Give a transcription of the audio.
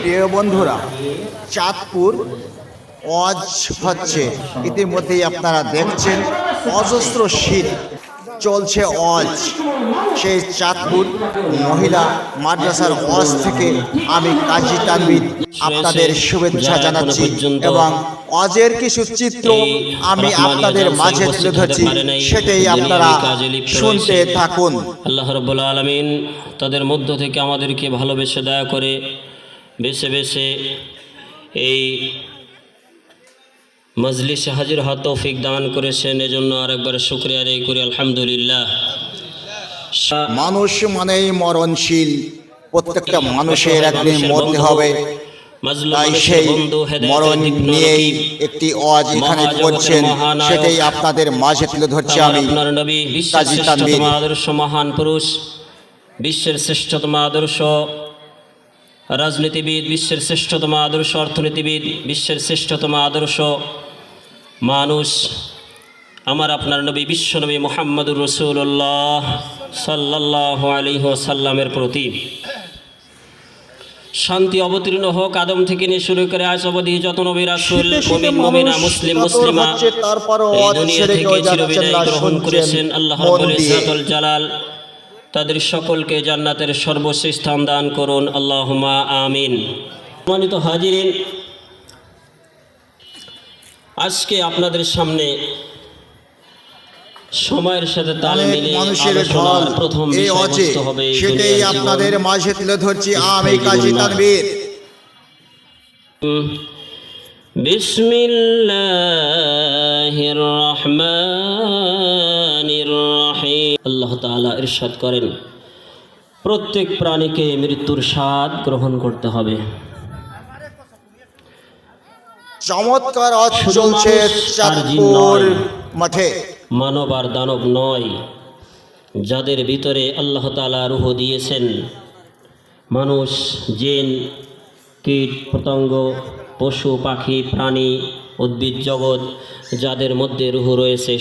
প্রিয় বন্ধুরা, চাঁদপুর ওয়াজ হচ্ছে। ইতিমধ্যেই আপনারা দেখছেন অজস্র শীত চলছে ওয়াজ। সেই চাঁদপুর মহিলা মাদ্রাসার ওয়াজ থেকে আমি কাজী তানভীর আপনাদের শুভেচ্ছা জানাচ্ছি এবং ওয়াজের কিছু চিত্র আমি আপনাদের মাঝে তুলে ধরছি, সেটাই আপনারা শুনতে থাকুন। আল্লাহ রাব্বুল আলামিন তাদের মধ্য থেকে আমাদেরকে ভালোবেসে দয়া করে বেছে বেছে এই মজলিসে হাজির হওয়ার তৌফিক দান করেছেন, এজন্য আরেকবার শুকরিয়া আদায় করি আলহামদুলিল্লাহ। মানুষ মানেই মরণশীল, প্রত্যেকটা মানুষের একদিন মরতে হবে। তাই সেই মরণ নিয়েই একটি ওয়াজ এখানে করছেন, সেটাই আপনাদের মাঝে তুলে ধরছি আমি আপনার নবী, বিশ্বের শ্রেষ্ঠতম আদর্শ মহান পুরুষ, বিশ্বের শ্রেষ্ঠতম আদর্শ রাজনীতিবিদ, বিশ্বের শ্রেষ্ঠতম আদর্শ অর্থনীতিবিদ, বিশ্বের শ্রেষ্ঠতম আদর্শ মানুষ আমার আপনার নবী বিশ্বনবী মুহাম্মদুর রাসূলুল্লাহ সাল্লাল্লাহু আলাইহি ওয়াসাল্লামের প্রতি শান্তি অবতীর্ণ হোক। আদম থেকে নিয়ে শুরু করে আজ অবধি যত নবী রাসূল, মুমিন মুমিনা, মুসলিম মুসলিমা এই দুনিয়া থেকে চিরবিদায় গ্রহণ করেছেন আল্লাহ রাব্বুল ইজ্জাতুল জালাল তাদের সকলকে জান্নাতের সর্বোচ্চ স্থান দান করুন, আল্লাহুম্মা আমিন। সম্মানিত হাজিরিন, আজকে আপনাদের সামনে সময়ের সাথে তাল মিলিয়ে আলোচনার প্রথম বিষয়বস্তু হবে, সেটাই আপনাদের মাঝে তুলে ধরছি আমি কাজী তানভীর। বিসমিল্লাহির রহমানির রহিম। আল্লাহ তাআলা ইরশাদ করেন, প্রত্যেক প্রাণীকে মৃত্যুর স্বাদ গ্রহণ করতে হবে। চমৎকার ওয়াজ চলছে চাঁদপুর মাঠে। মানব আর দানব নয়, যাদের ভিতরে আল্লাহ তাআলা রূহ দিয়েছেন, মানুষ, জিন, কীট পতঙ্গ, পশু পাখি, প্রাণী, উদ্ভিদ জগৎ, যাদের মধ্যে রূহ রয়েছে